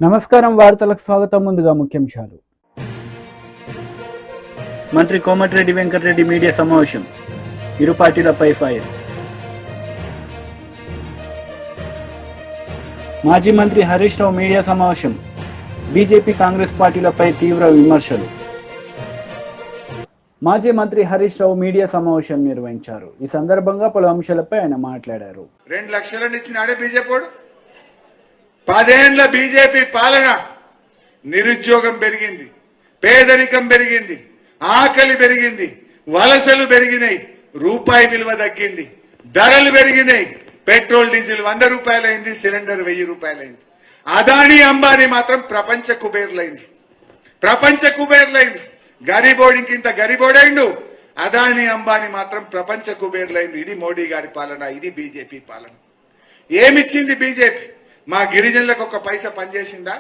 నమస్కారం వార్తలకు స్వాగతం. ముందుగా ముఖ్యాంశాలు. మంత్రి కోమటిరెడ్డి వెంకటరెడ్డి మీడియా సమావేశం. ఇరు పార్టీలపై ఫైర్. మాజీ మంత్రి హరీష్ రావు మీడియా సమావేశం. బీజేపీ కాంగ్రెస్ పార్టీలపై తీవ్ర విమర్శలు. మాజీ మంత్రి హరీష్ రావు మీడియా సమావేశం నిర్వహించారు. ఈ సందర్భంగా పలు అంశాలపై ఆయన మాట్లాడారు. 2 లక్షలను ఇచ్చినాడే బీజేపీ. 10 ఏళ్ల బీజేపీ పాలన నిరుద్యోగం పెరిగింది, పేదరికం పెరిగింది, ఆకలి పెరిగింది, వలసలు పెరిగినాయి, రూపాయి విలువ తగ్గింది, ధరలు పెరిగినాయి. పెట్రోల్ డీజిల్ 100 రూపాయలైంది, సిలిండర్ 1000 రూపాయలైంది. అదానీ అంబానీ మాత్రం ప్రపంచ కుబేర్లైంది. గరీబోడికి ఇంత గరీబోడైండు. అదానీ అంబానీ మాత్రం ప్రపంచ కుబేర్లైంది. ఇది మోడీ గారి పాలన, ఇది బీజేపీ పాలన. ఏమిచ్చింది బీజేపీ? మా గిరిజనులకు 1 పైసా పనిచేసిందా?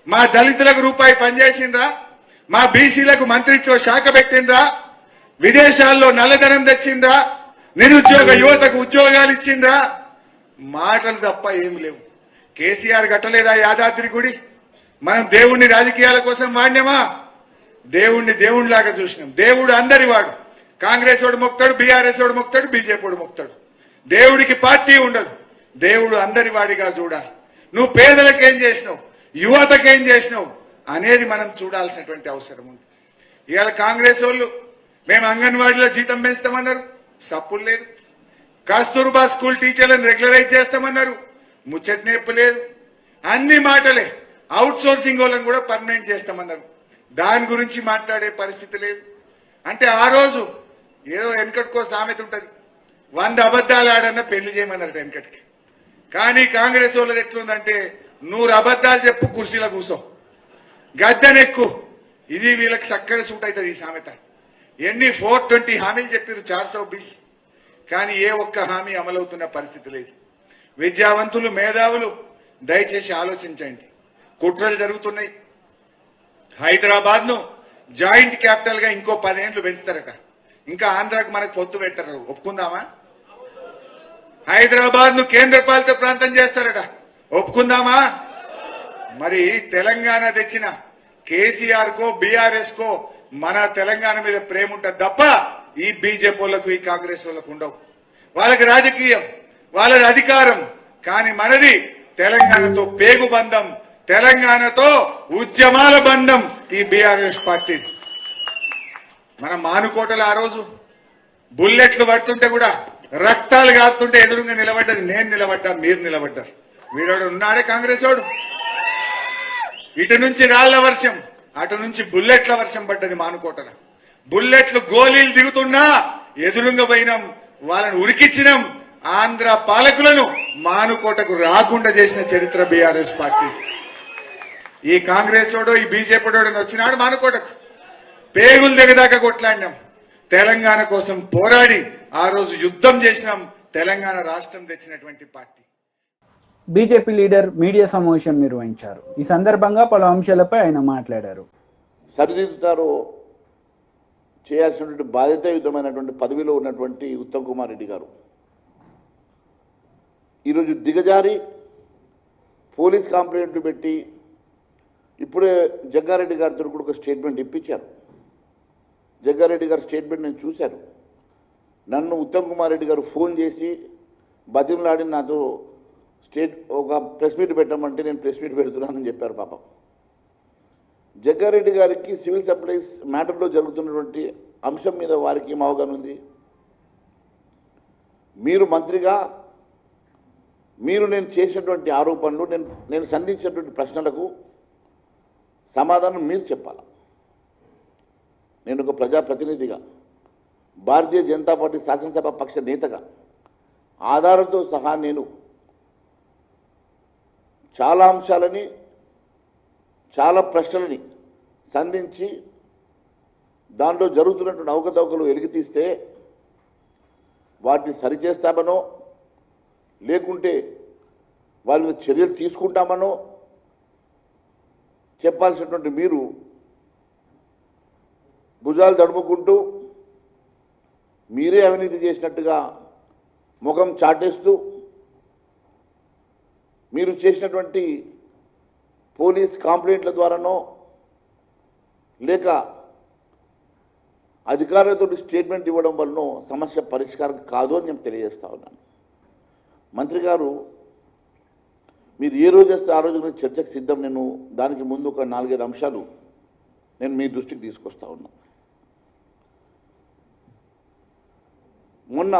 మా దళితులకు రూపాయి పనిచేసిందా? మా బీసీలకు మంత్రిత్వ శాఖ పెట్టిండ్రా? విదేశాల్లో నల్లధనం తెచ్చిండ్రా? నిరుద్యోగ యువతకు ఉద్యోగాలు ఇచ్చిండ్రా? మాటలు తప్ప ఏం లేవు. కేసీఆర్ కట్టలేదా యాదాద్రి గుడి? మనం దేవుణ్ణి రాజకీయాల కోసం వాడినామా? దేవుణ్ణి దేవుడిలాగా చూసినాం. దేవుడు అందరి వాడు. కాంగ్రెస్ వాడు మొక్తాడు, బీఆర్ఎస్ వాడు మొక్తాడు, బీజేపీ వాడు మొక్తాడు. దేవుడికి పార్టీ ఉండదు. దేవుడు అందరి వాడిగా చూడాలి. నువ్వు పేదలకేం చేసినావు, యువతకేం చేసినావు అనేది మనం చూడాల్సినటువంటి అవసరం ఉంది. ఇవాళ కాంగ్రెస్ వాళ్ళు మేము అంగన్వాడీలో జీతం పెంచుతామన్నారు, సప్పులు లేదు. కస్తూర్బా స్కూల్ టీచర్లను రెగ్యులరైజ్ చేస్తామన్నారు, ముచ్చట నేర్పు లేదు. అన్ని మాటలే. అవుట్ సోర్సింగ్ వాళ్ళని కూడా పర్మనెంట్ చేస్తామన్నారు, దాని గురించి మాట్లాడే పరిస్థితి లేదు. అంటే ఆ రోజు ఏదో వెనకటికో సామెత ఉంటుంది, 100 అబద్దాలు ఆడన్నా పెళ్లి చేయమన్నారు వెనకటికి. కానీ కాంగ్రెస్ వాళ్ళది ఎట్లుందంటే 100 అబద్దాలు చెప్పు, కుర్చీలో కూర్చో, గద్దెనెక్కు. ఇది వీళ్ళకి చక్కగా సూట్ అవుతుంది ఈ సామెత. ఎన్ని 420 హామీలు చెప్పారు, 420, కానీ ఏ ఒక్క హామీ అమలవుతున్న పరిస్థితి లేదు. విద్యావంతులు, మేధావులు దయచేసి ఆలోచించండి. కుట్రలు జరుగుతున్నాయి. హైదరాబాద్ ను జాయింట్ క్యాపిటల్ గా ఇంకో 10 ఏళ్లు పెంచుతారట. ఇంకా ఆంధ్రాకు మనకు పొత్తు పెట్టరు, ఒప్పుకుందామా? హైదరాబాద్ ను కేంద్ర పాలిత ప్రాంతం చేస్తారట, ఒప్పుకుందామా? మరి తెలంగాణ తెచ్చిన కేసీఆర్ కో బీఆర్ఎస్ కో మన తెలంగాణ మీద ప్రేమ ఉంటుంది తప్ప ఈ బీజేపీ వాళ్ళకు, ఈ కాంగ్రెస్ వాళ్ళకు ఉండవు. వాళ్ళకి రాజకీయం, వాళ్ళది అధికారం, కానీ మనది తెలంగాణతో పేగు బంధం, తెలంగాణతో ఉద్యమాల బంధం ఈ బీఆర్ఎస్ పార్టీది. మన మానుకోటలో ఆ రోజు బుల్లెట్లు పడుతుంటే కూడా, రక్తాలు కారుతుంటే ఎదురుగా నిలబడ్డది నేను నిలబడ్డా, మీరు నిలబడ్డారు. వీడోడు ఉన్నాడే కాంగ్రెస్ వాడు. ఇటు నుంచి రాళ్ల వర్షం, అటు నుంచి బుల్లెట్ల వర్షం పడ్డది మానుకోటల. బుల్లెట్లు గోళీలు దిగుతున్నా ఎదురుగా పోయినాం, వాళ్ళని ఉరికిచ్చినాం. ఆంధ్ర పాలకులను మానుకోటకు రాకుండా చేసిన చరిత్ర బీఆర్ఎస్ పార్టీ. ఈ కాంగ్రెస్ వాడు, ఈ బీజేపీ వాడు వచ్చినాడు మానుకోటకు, పేగులు దిగదాకా కొట్లాడినాం. తెలంగాణ కోసం పోరాడి ఆ రోజు యుద్ధం చేసినాం. తెలంగాణ రాష్ట్రం తెచ్చినటువంటి పార్టీ. బీజేపీ లీడర్ మీడియా సమావేశం నిర్వహించారు. ఈ సందర్భంగా పలు అంశాలపై ఆయన మాట్లాడారు. సరిదిద్దుతారో చేయాల్సినటువంటి బాధ్యతాయుతమైనటువంటి పదవిలో ఉన్నటువంటి ఉత్తమ్ కుమార్ రెడ్డి గారు ఈరోజు దిగజారి పోలీస్ కంప్లైంట్లు పెట్టి ఇప్పుడే జగ్గారెడ్డి గారితో కూడా ఒక స్టేట్మెంట్ ఇప్పించారు. జగ్గారెడ్డి గారి స్టేట్మెంట్ నేను చూశాను. నన్ను ఉత్తమ్ కుమార్ రెడ్డి గారు ఫోన్ చేసి బతిమలాడి నాతో ఒక ప్రెస్ మీట్ పెట్టమంటే నేను ప్రెస్ మీట్ పెడుతున్నానని చెప్పారు. పాపం జగ్గారెడ్డి గారికి సివిల్ సప్లైస్ మ్యాటర్లో జరుగుతున్నటువంటి అంశం మీద వారికి ఏం అవగాహన ఉంది? మీరు మంత్రిగా నేను చేసినటువంటి ఆరోపణలు, నేను సంధించినటువంటి ప్రశ్నలకు సమాధానం మీరు చెప్పాలి. నేను ఒక ప్రజాప్రతినిధిగా, భారతీయ జనతా పార్టీ శాసనసభ పక్ష నేతగా ఆధారంతో సహా నేను చాలా అంశాలని, చాలా ప్రశ్నలని సంధించి దాంట్లో జరుగుతున్నటువంటి అవకతవకలు వెలికితీస్తే వాటిని సరిచేస్తామనో లేకుంటే వాళ్ళ మీద చర్యలు తీసుకుంటామనో చెప్పాల్సినటువంటి మీరు భుజాలు తడుముకుంటూ మీరే అవినీతి చేసినట్టుగా ముఖం చాటేస్తూ మీరు చేసినటువంటి పోలీస్ కంప్లైంట్ల ద్వారానో లేక అధికారులతో స్టేట్మెంట్ ఇవ్వడం వలన సమస్య పరిష్కారం కాదు అని నేను తెలియజేస్తా ఉన్నాను. మంత్రి గారు, మీరు ఏ రోజు వస్తే ఆ రోజు చర్చకు సిద్ధం. నేను దానికి ముందు ఒక 4-5 అంశాలు నేను మీ దృష్టికి తీసుకొస్తా ఉన్నా. మొన్న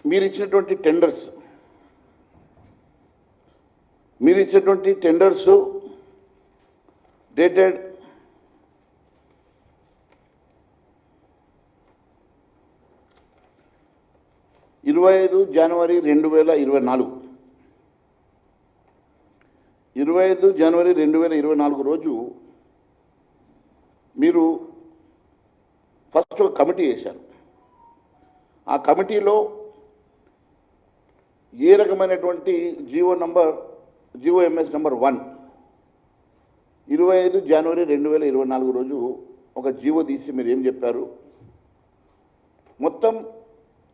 మీరు ఇచ్చినటువంటి టెండర్స్ డేటెడ్ 25 జనవరి 2024. 25 జనవరి 2024 రోజు మీరు ఫస్ట్ ఒక కమిటీ వేశారు. ఆ కమిటీలో ఏ రకమైనటువంటి జిఓఎంఎస్ నంబర్ 1 25 జనవరి 2024 రోజు ఒక జీవో తీసి మీరు ఏం చెప్పారు? మొత్తం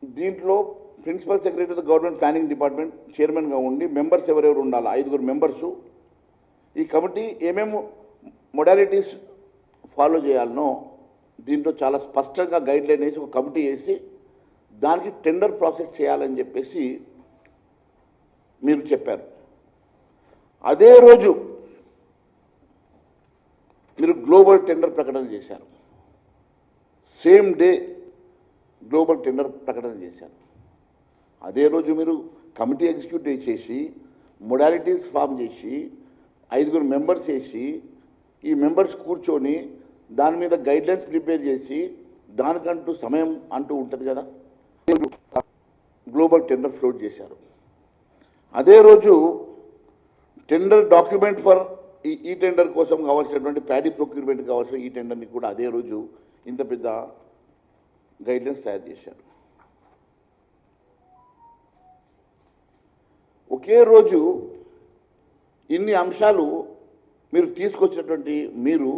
దీంట్లో principal secretary of the government planning department చైర్మన్గా ఉండి మెంబర్స్ ఎవరెవరు ఉండాలి? 5 మెంబర్సు. ఈ కమిటీ ఏమేమి మొడాలిటీస్ ఫాలో చేయాలనో దీంట్లో చాలా స్పష్టంగా గైడ్లైన్ వేసి ఒక కమిటీ వేసి దానికి టెండర్ ప్రాసెస్ చేయాలని చెప్పేసి మీరు చెప్పారు. అదే రోజు మీరు గ్లోబల్ టెండర్ ప్రకటన చేశారు. సేమ్ డే గ్లోబల్ టెండర్ ప్రకటన చేశారు. అదే రోజు మీరు కమిటీ ఎగ్జిక్యూటివ్ చేసి మొడాలిటీస్ ఫామ్ చేసి 5 మెంబర్స్ వేసి ఈ మెంబర్స్ కూర్చొని దాని మీద గైడ్లైన్స్ ప్రిపేర్ చేసి దానికంటూ సమయం అంటూ ఉంటుంది కదా, గ్లోబల్ టెండర్ ఫ్లోట్ చేశారు. అదే రోజు టెండర్ డాక్యుమెంట్ ఫర్ ఈ టెండర్ కోసం కావాల్సినటువంటి ప్యాడీ ప్రొక్యూర్మెంట్ కావాల్సిన ఈ టెండర్ని కూడా అదే రోజు ఇంత పెద్ద గైడ్లైన్స్ తయారు చేశారు. ఒకే రోజు ఇన్ని అంశాలు మీరు తీసుకొచ్చినటువంటి మీరు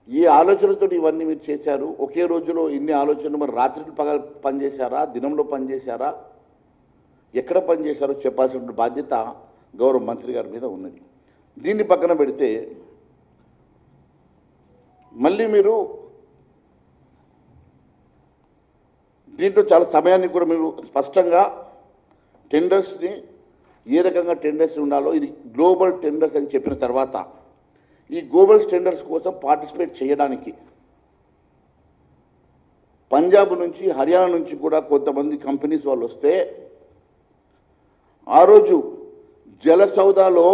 ఏ ఆలోచనతో ఇవన్నీ మీరు చేశారు? ఒకే రోజులో ఇన్ని ఆలోచనలు మరి రాత్రికి పగలు పనిచేశారా, దినంలో పనిచేశారా, ఎక్కడ పనిచేశారో చెప్పాల్సిన బాధ్యత గౌరవ మంత్రి గారి మీద ఉన్నది. దీన్ని పక్కన పెడితే మళ్ళీ మీరు దీంట్లో చాలా సమయాన్ని కూడా మీరు స్పష్టంగా టెండర్స్ని ఏ రకంగా టెండర్స్ ఉండాలో ఇది గ్లోబల్ టెండర్స్ అని చెప్పిన తర్వాత ఈ గ్లోబల్ టెండర్స్ కోసం పార్టిసిపేట్ చేయడానికి పంజాబ్ నుంచి హర్యానా నుంచి కూడా కొంతమంది కంపెనీస్ వాళ్ళు వస్తే ఆ రోజు జలసౌదాలో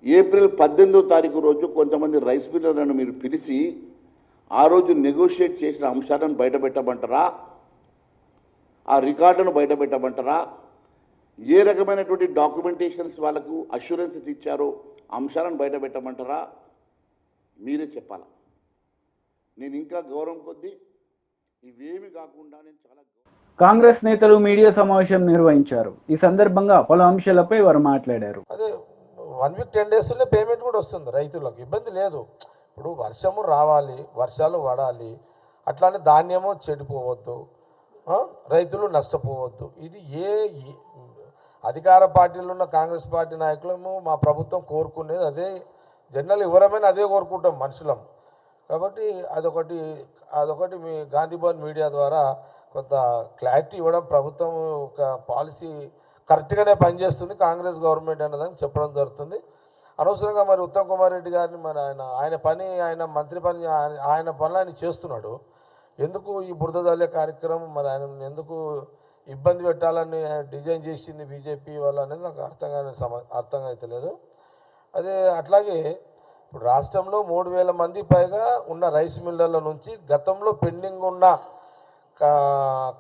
ఏప్రిల్ 18వ తారీఖు రోజు కొంతమంది రైస్ మిల్లర్లను మీరు పిలిచి ఆ రోజు నెగోషియేట్ చేసిన అంశాలను బయటపెట్టమంటారా? ఆ రికార్డును బయటపెట్టమంటారా? ఏ రకమైనటువంటి డాక్యుమెంటేషన్స్ వాళ్ళకు అష్యూరెన్సెస్ ఇచ్చారో అంశాలను బయటపెట్టమంటారా? మీరే చెప్పాలా. నేను ఇంకా గౌరవం కొద్దీ ఇవేమి కాకుండా నేను చాలా కాంగ్రెస్ నేతలు మీడియా సమావేశం నిర్వహించారు. ఈ సందర్భంగా పలు అంశాలపై వారు మాట్లాడారు. అదే 1 వీక్ 10 డేస్లో పేమెంట్ కూడా వస్తుంది రైతులకు, ఇబ్బంది లేదు. ఇప్పుడు వర్షము రావాలి, వర్షాలు పడాలి, అట్లానే ధాన్యము చెడిపోవద్దు, రైతులు నష్టపోవద్దు. ఇది ఏ అధికార పార్టీలో ఉన్న కాంగ్రెస్ పార్టీ నాయకులము మా ప్రభుత్వం కోరుకునేది అదే. జనరల్ ఎవరమైనా అదే కోరుకుంటాం మనుషులం. కాబట్టి అదొకటి మీ గాంధీభవన్ మీడియా ద్వారా కొంత క్లారిటీ ఇవ్వడం, ప్రభుత్వం ఒక పాలసీ కరెక్ట్గానే పనిచేస్తుంది కాంగ్రెస్ గవర్నమెంట్ అన్నదాన్ని చెప్పడం జరుగుతుంది. అనవసరంగా మరి ఉత్తమ్ కుమార్ రెడ్డి గారిని మరి ఆయన మంత్రి పని ఆయన పనులు ఆయన చేస్తున్నాడు. ఎందుకు ఈ బురద జల్లే కార్యక్రమం మరి ఆయన ఎందుకు ఇబ్బంది పెట్టాలని డిజైన్ చేసింది బీజేపీ వాళ్ళు అనేది నాకు అర్థం అయితే లేదు. అదే అట్లాగే ఇప్పుడు రాష్ట్రంలో 3000 మంది పైగా ఉన్న రైస్ మిల్లర్ల నుంచి గతంలో పెండింగ్ ఉన్న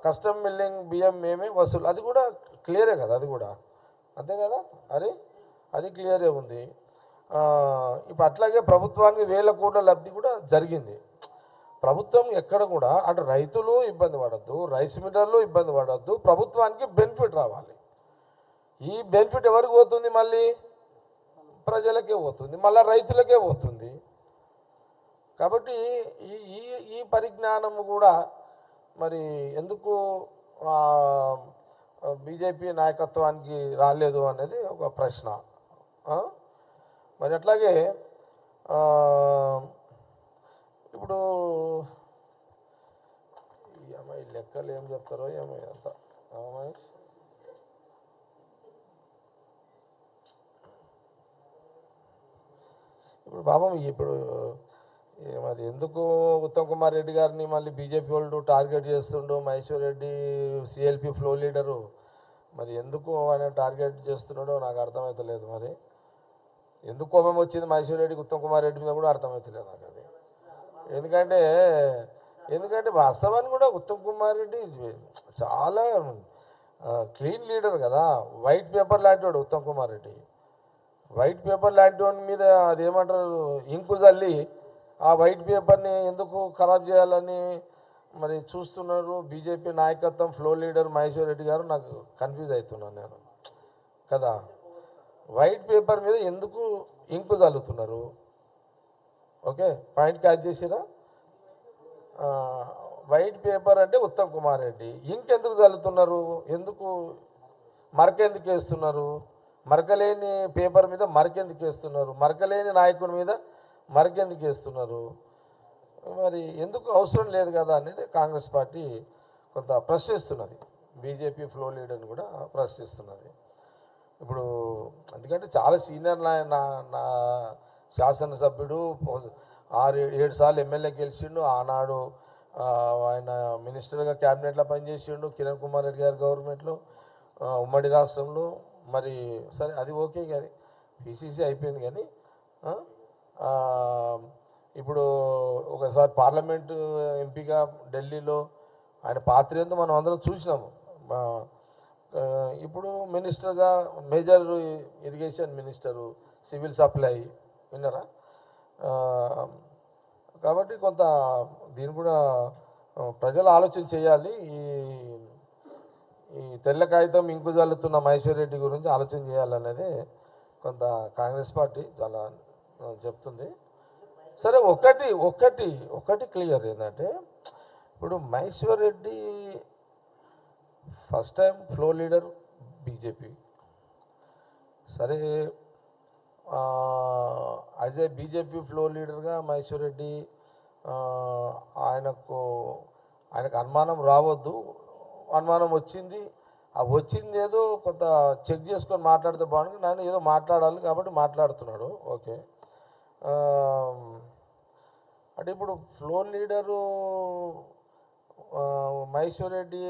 కస్టమ్ మిల్లింగ్ బియ్యం మేమే వసూలు, అది కూడా క్లియరే కదా, అది కూడా అంతే కదా, అది క్లియరే ఉంది. ఇప్పుడు అట్లాగే ప్రభుత్వానికి 1000 కోట్ల లబ్ధి కూడా జరిగింది. ప్రభుత్వం ఎక్కడ కూడా అటు రైతులు ఇబ్బంది పడద్దు, రైస్ మిల్లర్లు ఇబ్బంది పడద్దు, ప్రభుత్వానికి బెనిఫిట్ రావాలి. ఈ బెనిఫిట్ ఎవరికి పోతుంది? మళ్ళీ ప్రజలకే పోతుంది, మళ్ళీ రైతులకే పోతుంది. కాబట్టి ఈ పరిజ్ఞానము కూడా మరి ఎందుకు బీజేపీ నాయకత్వానికి రాలేదు అనేది ఒక ప్రశ్న. మరి అట్లాగే ఇప్పుడు ఈ లెక్కలు ఏం చెప్తారో ఏమో అంత ఇప్పుడు పాపం ఇప్పుడు మరి ఎందుకు ఉత్తమ్ కుమార్ రెడ్డి గారిని మళ్ళీ బీజేపీ వాళ్ళు టార్గెట్ చేస్తుండు, Maheshwar Reddy CLP flow leader మరి ఎందుకు ఆయన టార్గెట్ చేస్తున్నాడో నాకు అర్థమవుతలేదు. మరి ఎందుకు కోపం వచ్చింది మహేశ్వర్ రెడ్డికి ఉత్తమ్ కుమార్ రెడ్డి మీద కూడా అర్థమవుతలేదు నాకు అది. ఎందుకంటే వాస్తవాన్ని కూడా ఉత్తమ్ కుమార్ రెడ్డి చాలా క్లీన్ లీడర్ కదా, వైట్ పేపర్ లాంటి వాడు ఉత్తమ్ కుమార్ రెడ్డి. వైట్ పేపర్ లాంటి వాడి మీద అదేమంటారు ఇంకు చల్లి ఆ వైట్ పేపర్ని ఎందుకు ఖరాబ్ చేయాలని మరి చూస్తున్నారు బీజేపీ నాయకత్వం, ఫ్లో లీడర్ మహేశ్వర్ రెడ్డి గారు. నాకు కన్ఫ్యూజ్ అవుతున్నాను నేను కదా. వైట్ పేపర్ మీద ఎందుకు ఇంకు చల్లుతున్నారు? ఓకే, పాయింట్ క్యాచ్ చేసిరా? వైట్ పేపర్ అంటే ఉత్తమ్ కుమార్ రెడ్డి, ఇంకెందుకు చల్లుతున్నారు? ఎందుకు మరకెందుకు వేస్తున్నారు? మరకలేని పేపర్ మీద మరకెందుకు వేస్తున్నారు? మరకలేని నాయకుడి మీద మరకెందుకు వేస్తున్నారు? మరి ఎందుకు అవసరం లేదు కదా అనేది కాంగ్రెస్ పార్టీ కొంత ప్రశ్నిస్తున్నది, బీజేపీ ఫ్లో లీడర్ని కూడా ప్రశ్నిస్తున్నది. ఇప్పుడు ఎందుకంటే చాలా సీనియర్ నా శాసనసభ్యుడు, 6-7 సార్లు ఎమ్మెల్యే గెలిచిండు, ఆనాడు ఆయన మినిస్టర్గా క్యాబినెట్లో పనిచేసిండు కిరణ్ కుమార్ రెడ్డి గారి గవర్నమెంట్లో ఉమ్మడి రాష్ట్రంలో. మరి సరే అది ఓకే, అది పిసిసి అయిపోయింది. కానీ ఇప్పుడు ఒకసారి పార్లమెంటు ఎంపీగా ఢిల్లీలో ఆయన పాత్ర ఏందో మనం అందరం చూసినాము. ఇప్పుడు మినిస్టర్గా major irrigation minister, civil supply విన్నారా? కాబట్టి కొంత దీన్ని కూడా ప్రజలు ఆలోచన చేయాలి. ఈ తెల్ల కాగితం ఇంకు జల్లుతున్న మహేశ్వర్ రెడ్డి గురించి ఆలోచన చేయాలనేది కొంత కాంగ్రెస్ పార్టీ చాలా చెప్తుంది. సరే, ఒకటి క్లియర్ ఏంటంటే ఇప్పుడు Maheshwar Reddy first time flow leader BJP. సరే, యాజ్ ఏ బీజేపీ ఫ్లో లీడర్గా మహేశ్వర్ రెడ్డి ఆయనకు అనుమానం రావద్దు. అనుమానం వచ్చింది, ఆ వచ్చింది ఏదో కొంత చెక్ చేసుకొని మాట్లాడితే బాగుంటుంది. నేను ఏదో మాట్లాడాలి కాబట్టి మాట్లాడుతున్నాడు. ఓకే, అంటే ఇప్పుడు floor leader Maheshwar Reddy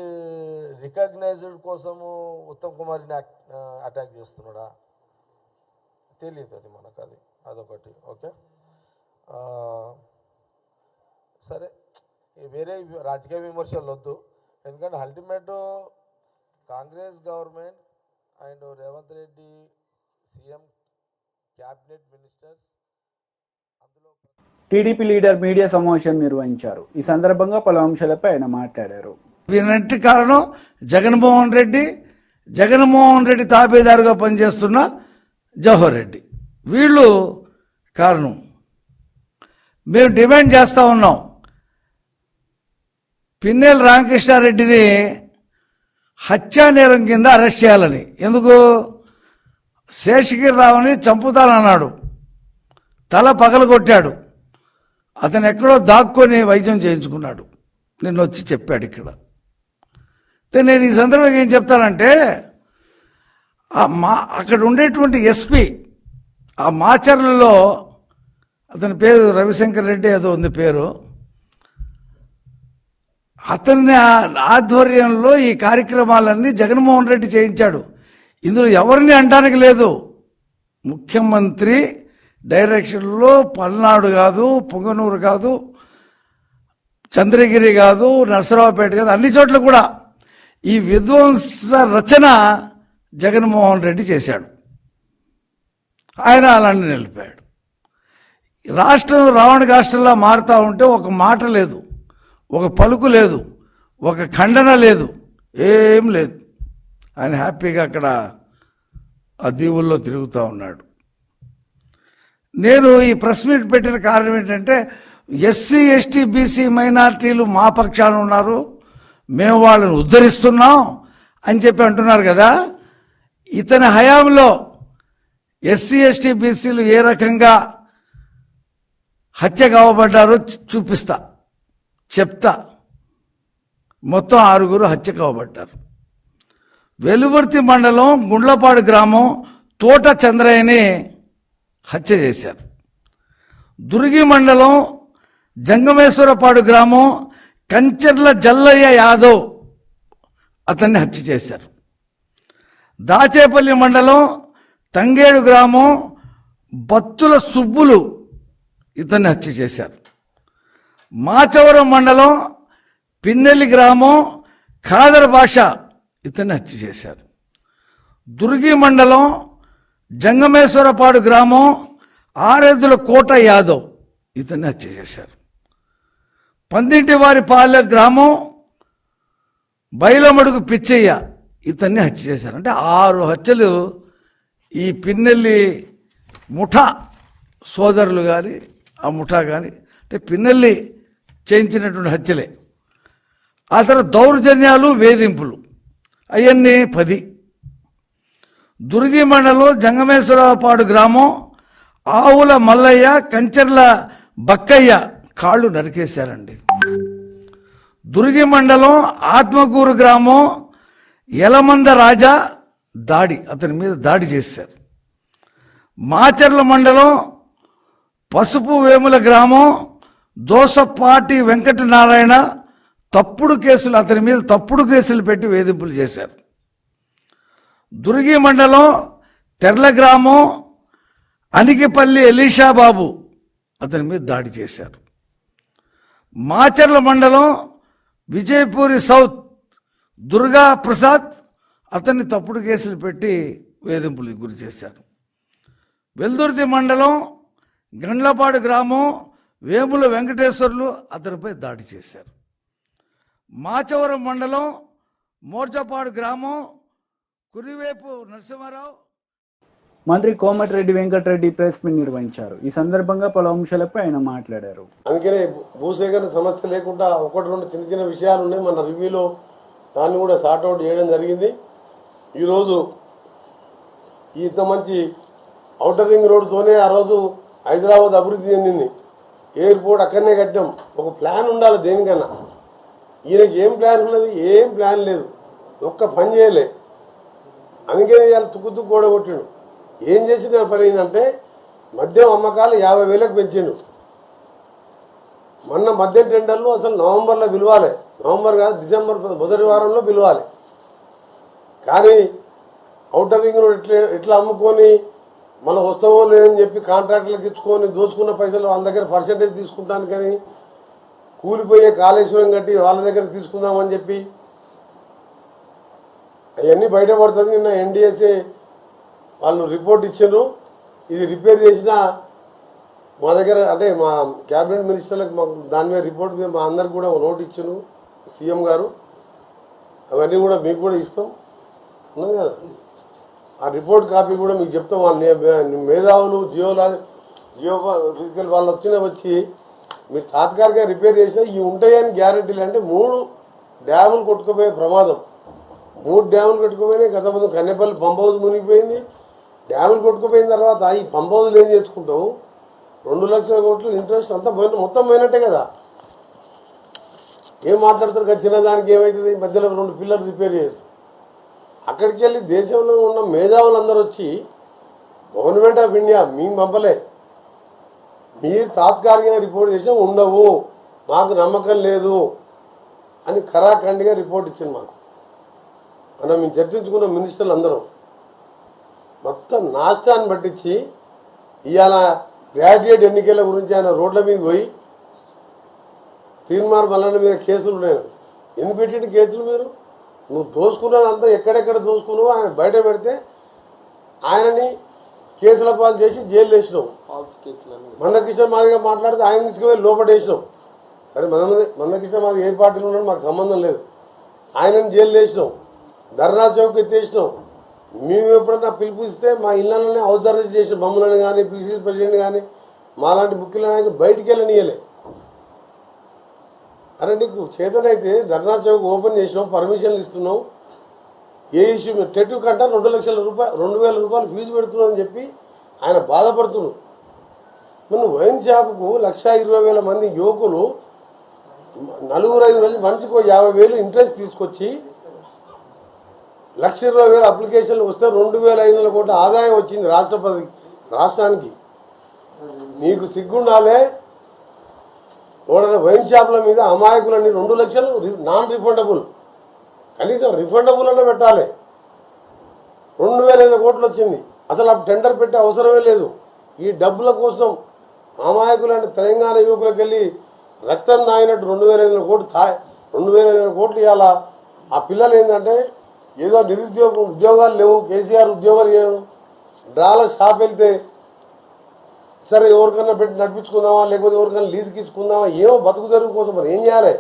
recognised కోసము ఉత్తమ్ కుమార్ని అటాక్ చేస్తున్నాడా తెలియదు, అది మనకు అదొకటి. ఓకే, సరే, వేరే రాజకీయ విమర్శలు వద్దు. ఎందుకంటే ultimate Congress government and Revanth Reddy CM, cabinet ministers, అందులో టీడీపీ లీడర్ మీడియా సమావేశం నిర్వహించారు. ఈ సందర్భంగా పలు అంశాలపై ఆయన మాట్లాడారు. వీరన్నిటి కారణం జగన్మోహన్ రెడ్డి తాబేదారుగా పనిచేస్తున్న జవహర్ రెడ్డి, వీళ్ళు కారణం. మేము డిమాండ్ చేస్తూ ఉన్నాం, పిన్నెల రామకృష్ణారెడ్డిని హత్యానేరం కింద అరెస్ట్ చేయాలని. ఎందుకు? శేషగిరిరావుని చంపుతానన్నాడు, తల పగలగొట్టాడు, అతను ఎక్కడో దాక్కొని వైద్యం చేయించుకున్నాడు, నిన్న వచ్చి చెప్పాడు ఇక్కడ. నేను ఈ సందర్భంగా ఏం చెప్తానంటే, అక్కడ ఉండేటువంటి ఎస్పీ ఆ మాచర్లలో, అతని పేరు రవిశంకర్ రెడ్డి ఏదో ఉంది పేరు, అతని ఆధ్వర్యంలో ఈ కార్యక్రమాలన్నీ జగన్మోహన్ రెడ్డి చేయించాడు. ఇందులో ఎవరిని అనడానికి లేదు. ముఖ్యమంత్రి డైరెక్షన్లో పల్నాడు కాదు, పొంగనూరు కాదు, చంద్రగిరి కాదు, నరసరావుపేట కాదు, అన్ని చోట్ల కూడా ఈ విధ్వంస రచన జగన్మోహన్ రెడ్డి చేశాడు. ఆయన అలాంటి నిలిపాడు. రాష్ట్రం రావణ రాష్ట్రంలో మారుతూ ఉంటే ఒక మాట లేదు, ఒక పలుకు లేదు, ఒక ఖండన లేదు, ఏం లేదు. ఆయన హ్యాపీగా అక్కడ ఆ దీవుల్లో తిరుగుతూ ఉన్నాడు. నేను ఈ ప్రెస్ మీట్ పెట్టిన కారణం ఏంటంటే, ఎస్సీ ఎస్టీ బీసీ మైనారిటీలు మా పక్షాన ఉన్నారు, మేము వాళ్ళని ఉద్ధరిస్తున్నాం అని చెప్పి అంటున్నారు కదా. ఇతని హయాంలో ఎస్సీ ఎస్టీ బీసీలు ఏ రకంగా హత్య కావబడ్డారో చూపిస్తా, చెప్తా. మొత్తం 6 హత్య కావబడ్డారు. వెలువర్తి మండలం గుండ్లపాడు గ్రామం తోట చంద్రయ్యని హత్య చేశారు. దుర్గి మండలం జంగమేశ్వరపాడు గ్రామం కంచెర్ల జల్లయ్య యాదవ్ అతన్ని హత్య చేశారు. దాచేపల్లి మండలం తంగేడు గ్రామం బత్తుల సుబ్బులు ఇతన్ని హత్య చేశారు. మాచవరం మండలం పిన్నెల్లి గ్రామం ఖాదర్ భాష ఇతన్ని హత్య చేశారు. దుర్గి మండలం జంగమేశ్వరపాడు గ్రామం ఆరెద్దుల కోట యాదవ్ ఇతన్ని హత్య చేశారు. పందింటివారిపాలెం గ్రామం బైలమడుగు పిచ్చయ్య ఇతన్ని హత్య చేశారు. అంటే 6 హత్యలు ఈ పిన్నెల్లి ముఠా సోదరులు కానీ ఆ ముఠా కానీ అంటే పిన్నెల్లి చేయించినటువంటి హత్యలే. ఆ తర్వాత దౌర్జన్యాలు, వేధింపులు అవన్నీ 10. దుర్గి మండలం జంగమేశ్వరపాడు గ్రామం ఆవుల మల్లయ్య కంచెర్ల బక్కయ్య కాళ్ళు నరికేశారండి. దుర్గి మండలం ఆత్మకూరు గ్రామం యలమంద రాజా అతని మీద దాడి చేశారు. మాచర్ల మండలం పసుపు వేముల గ్రామం దోసపాటి వెంకటనారాయణ అతని మీద తప్పుడు కేసులు పెట్టి వేధింపులు చేశారు. దుర్గి మండలం తెర్ల గ్రామం అనికిపల్లి ఎలీషాబాబు అతని మీద దాడి చేశారు. మాచర్ల మండలం విజయపూరి సౌత్ దుర్గా ప్రసాద్ అతన్ని తప్పుడు కేసులు పెట్టి వేధింపులకు గురి చేశారు. వెల్దుర్తి మండలం గండ్లపాడు గ్రామం వేముల వెంకటేశ్వర్లు అతనిపై దాడి చేశారు. మాచవరం మండలం మోర్చపాడు గ్రామం కురివేపు నరసింహారావు. మంత్రి కోమటిరెడ్డి వెంకటరెడ్డి ప్రెస్ మీట్ నిర్వహించారు. ఈ సందర్భంగా పలు అంశాలపై ఆయన మాట్లాడారు. అందుకనే భూసేకరణ సమస్య లేకుండా 1-2 చిన్న చిన్న విషయాలు ఉన్నాయి. మన రివ్యూలో దాన్ని కూడా సార్ట్అవుట్ చేయడం జరిగింది. ఈరోజు ఇంత మంచి ఔటర్ రింగ్ రోడ్తోనే ఆ రోజు హైదరాబాద్ అభివృద్ధి చెందింది. ఎయిర్పోర్ట్ అక్కడనే కట్టాం. ఒక ప్లాన్ ఉండాలి దేనికన్నా. ఈయనకి ఏం ప్లాన్ ఉన్నది? ఏం ప్లాన్ లేదు. ఒక్క పని చేయలే. అందుకనే ఇవాళ తుక్కు కూడగొట్టిండు. ఏం చేసిన పని ఏంటంటే మద్యం అమ్మకాలు 50,000కు పెంచిండు. మొన్న మద్యం టెండర్లు అసలు నవంబర్లో పిలవాలి, నవంబర్ కాదు డిసెంబర్ మొదటి వారంలో పిలవాలి. కానీ ఔటర్ రింగ్ రోడ్ ఎట్లా అమ్ముకొని మళ్ళీ వస్తావో లేదని చెప్పి కాంట్రాక్టర్లకు ఇచ్చుకొని దోచుకున్న పైసలు వాళ్ళ దగ్గర పర్సెంటేజ్ తీసుకుంటాను, కానీ కూలిపోయే కాళేశ్వరం కట్టి వాళ్ళ దగ్గర తీసుకుందామని చెప్పి అవన్నీ బయటపడుతుంది. నిన్న ఎన్డీఎస్ఏ వాళ్ళు రిపోర్ట్ ఇచ్చారు. ఇది రిపేర్ చేసిన మా దగ్గర అంటే మా క్యాబినెట్ మినిస్టర్లకు మాకు దాని మీద రిపోర్ట్ మీద మా అందరికి కూడా నోట్ ఇచ్చాను సీఎం గారు. అవన్నీ కూడా మీకు కూడా ఇస్తాం ఉన్నది కదా. ఆ రిపోర్ట్ కాపీ కూడా మీకు చెప్తాం. వాళ్ళ మేధావులు జియోఫిజికల్ వాళ్ళు వచ్చి మీరు తాత్కాలికంగా రిపేర్ చేసినా ఇవి ఉంటాయని గ్యారెంటీలు. అంటే 3 డ్యాములు కొట్టుకుపోయే ప్రమాదం. 3 డ్యాములు కొట్టుకుపోయినాయి. గత ముందు కన్నెపల్లి పంప్ హౌస్ మునిగిపోయింది. డ్యాములు కొట్టుకుపోయిన తర్వాత ఈ పంప్ హౌస్లు ఏం చేసుకుంటావు? 2 లక్షల కోట్లు ఇంట్రెస్ట్ అంతా మొత్తం పోయినట్టే కదా. ఏం మాట్లాడతారు? చిన్న దానికి ఏమవుతుంది? మధ్యలో 2 పిల్లలు రిపేర్ చేయొచ్చు. అక్కడికి వెళ్ళి దేశంలో ఉన్న మేధావులందరూ వచ్చి గవర్నమెంట్ ఆఫ్ ఇండియా మేము పంపలే, మీరు తాత్కాలికంగా రిపోర్ట్ చేసినా ఉండవు, మాకు నమ్మకం లేదు అని ఖరాఖండిగా రిపోర్ట్ ఇచ్చింది మాకు. మేము చర్చించుకున్న మినిస్టర్లు అందరం మొత్తం నాష్టాన్ని పట్టించి ఇవాళ గ్రాడ్యుయేట్ ఎన్నికల గురించి ఆయన రోడ్ల మీద పోయి తీర్మార్ మల్లన్న మీద కేసులు ఉన్నాయి. ఎందుకు పెట్టిండు కేసులు? మీరు నువ్వు దోసుకున్నదంతా ఎక్కడెక్కడ దోసుకున్నావు ఆయన బయట పెడితే ఆయనని కేసుల పాలు చేసి జైలు వేసినావు. మందకృష్ణ మాదిగా మాట్లాడితే ఆయన తీసుకుపోయి లోపల వేసినావు. సరే మందకృష్ణ మాది ఏ పార్టీలో ఉన్నాడు మాకు సంబంధం లేదు. ఆయనని జైలు వేసినావు. ధర్నా చౌక్ ఎత్తేసినావు. మేము ఎప్పుడన్నా పిలిపిస్తే మా ఇళ్లలోనే హౌస్ అరెస్ట్ చేసిన మమ్మల్ని కానీ పిసిసి ప్రెసిడెంట్ కానీ మాలాంటి ముఖ్యుల నాయకులు బయటికి వెళ్ళనియలే. అరే నీకు చేతనైతే ధర్నా చౌక్ ఓపెన్ చేసినావు, పర్మిషన్లు ఇస్తున్నావు, ఏ ఇష్యూ టెట్ కంటే 2,00,000 రూపాయలు 2,000 రూపాయలు ఫీజు పెడుతున్నావు అని చెప్పి ఆయన బాధపడుతున్నారు. మన వైన్ షాపుకు 1,20,000 మంది యువకులు 4-5 రోజులు మనిషికి 50,000 ఇంట్రెస్ట్ తీసుకొచ్చి 1,20,000 అప్లికేషన్లు వస్తే 2,500 కోట్ల ఆదాయం వచ్చింది రాష్ట్రానికి. నీకు సిగ్గుండాలే. ఎవరైనా వైన్ షాపుల మీద అమాయకులన్నీ 2 లక్షలు నాన్ రిఫండబుల్, కనీసం రిఫండబుల్ అన్న పెట్టాలి. 2,500 కోట్లు వచ్చింది. అసలు ఆ టెండర్ పెట్టే అవసరమే లేదు. ఈ డబ్బుల కోసం అమాయకులు తెలంగాణ యువకులకు వెళ్ళి రక్తం తాగినట్టు 2,500 కోట్లు 2,500 కోట్లు ఇవాళ ఆ పిల్లలు ఏంటంటే ఏదో ఉద్యోగాలు లేవు, కేసీఆర్ ఉద్యోగాలు లేవు, డ్రాల షాప్ వెళ్తే సరే ఎవరికన్నా పెట్టి నడిపించుకుందామా, లేకపోతే ఎవరికన్నా లీజుకి ఇచ్చుకుందామా, ఏమో బతుకు తెరువు కోసం. మరి ఏం చేయాలి?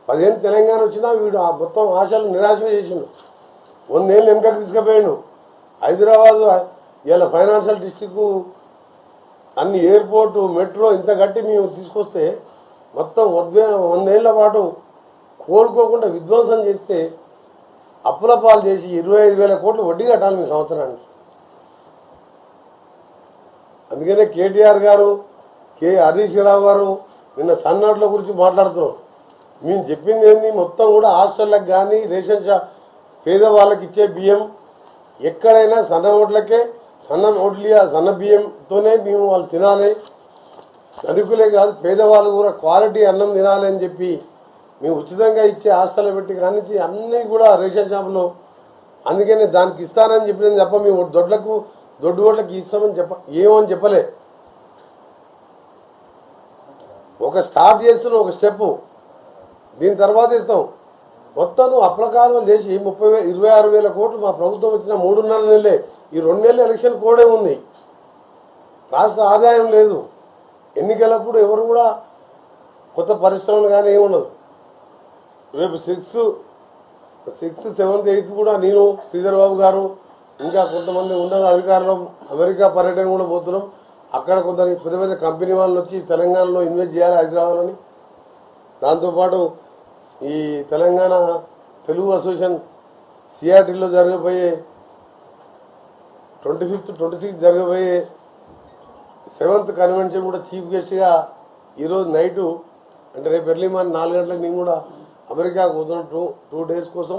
10 ఏళ్ళు తెలంగాణ వచ్చినా వీడు ఆ మొత్తం ఆశలు నిరాశ చేసిండు. 100 ఏళ్ళు వెనకకి తీసుకుపోయాడు. హైదరాబాద్ ఇలా ఫైనాన్షియల్ డిస్ట్రిక్ట్ అన్ని ఎయిర్పోర్టు మెట్రో ఇంత గట్టి మేము తీసుకొస్తే మొత్తం 100 ఏళ్ల పాటు కోలుకోకుండా విధ్వంసం చేస్తే అప్పుల పాలు చేసి 25,000 కోట్లు వడ్డీ కట్టాలి మీ సంవత్సరానికి. అందుకనే కేటీఆర్ గారు, హరీష్ రావు గారు నిన్న సన్నోట్ల గురించి మాట్లాడుతున్నాం. మేము చెప్పింది ఏంది, మొత్తం కూడా హాస్టళ్ళకి కానీ రేషన్ షాప్ పేదవాళ్ళకి ఇచ్చే బియ్యం ఎక్కడైనా సన్న ఓట్లకే సన్న బియ్యంతోనే మేము వాళ్ళు తినాలి. ధనికులే కాదు పేదవాళ్ళు కూడా క్వాలిటీ అన్నం తినాలి అని చెప్పి మేము ఉచితంగా ఇచ్చే హాస్టల్లో పెట్టి కానీ అన్నీ కూడా రేషన్ షాపులో. అందుకని దానికి ఇస్తానని చెప్పిన తప్ప మేము దొడ్డు ఓట్లకి ఇస్తామని ఏమని చెప్పలే. ఒక స్టార్ట్ చేస్తున్నాం, ఒక స్టెప్పు, దీని తర్వాత ఇస్తాం. మొత్తం నువ్వు అప్లకాలం చేసి 26,000 కోట్లు మా ప్రభుత్వం వచ్చిన 3.5 నెలలే. ఈ 2 నెలలు ఎలక్షన్ కోడే ఉంది. రాష్ట్ర ఆదాయం లేదు. ఎన్నికలప్పుడు ఎవరు కూడా కొత్త పరిశ్రమలు కానీ ఏముండదు. రేపు 6th, 7th, 8th కూడా నేను శ్రీధర్ బాబు గారు ఇంకా కొంతమంది ఉన్నత అధికారులు అమెరికా పర్యటన కూడా పోతున్నాం. అక్కడ కొంత పెద్ద పెద్ద కంపెనీ వాళ్ళు వచ్చి తెలంగాణలో ఇన్వెస్ట్ చేయాలి హైదరాబాద్లోని. దాంతోపాటు ఈ తెలంగాణ తెలుగు అసోసియేషన్ సిఆర్టీలో జరగబోయే 25th, 26th జరగబోయే 7th కన్వెన్షన్ కూడా చీఫ్ గెస్ట్గా ఈరోజు నైటు అంటే రేపు ఎర్లీ మార్నింగ్ 4 గంటలకు నేను కూడా అమెరికాకు పోతున్నాం 2 days కోసం.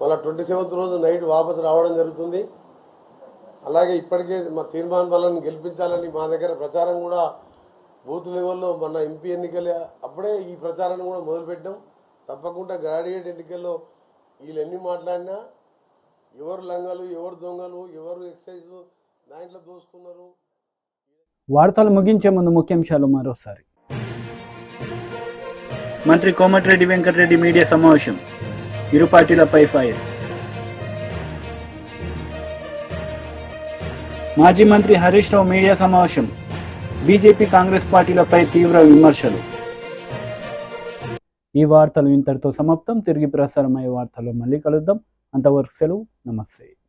మళ్ళీ 27th రోజు నైట్ వాపసు రావడం జరుగుతుంది. అలాగే ఇప్పటికే మా తీర్మాన్ బలాన్ని గెలిపించాలని మా దగ్గర ప్రచారం కూడా బూత్ లెవెల్లో మన ఎంపీ ఎన్నికలు అప్పుడే ఈ ప్రచారాన్ని కూడా మొదలుపెట్టాం. తప్పకుండా గ్రాడ్యుయేట్ ఎన్నికల్లో వీళ్ళు ఎన్ని మాట్లాడినా ఎవరు లంగలు, ఎవరు దొంగలు, ఎవరు ఎక్సైజ్ దాంట్లో దోసుకున్నారు. వార్తలు ముగించే ముందు ముఖ్యాంశాలు మరోసారి. మంత్రి కోమటిరెడ్డి వెంకటరెడ్డి మీడియా సమావేశం, ఇరు పార్టీలపై ఫైర్. మాజీ మంత్రి హరీష్ రావు మీడియా సమావేశం, బీజేపీ కాంగ్రెస్ పార్టీలపై తీవ్ర విమర్శలు. ఈ వార్తలు ఇంతటితో సమాప్తం. తిరిగి ప్రసారమయ్యే వార్తల్లో మళ్ళీ కలుద్దాం. అంతవరకు సెలవు. నమస్తే.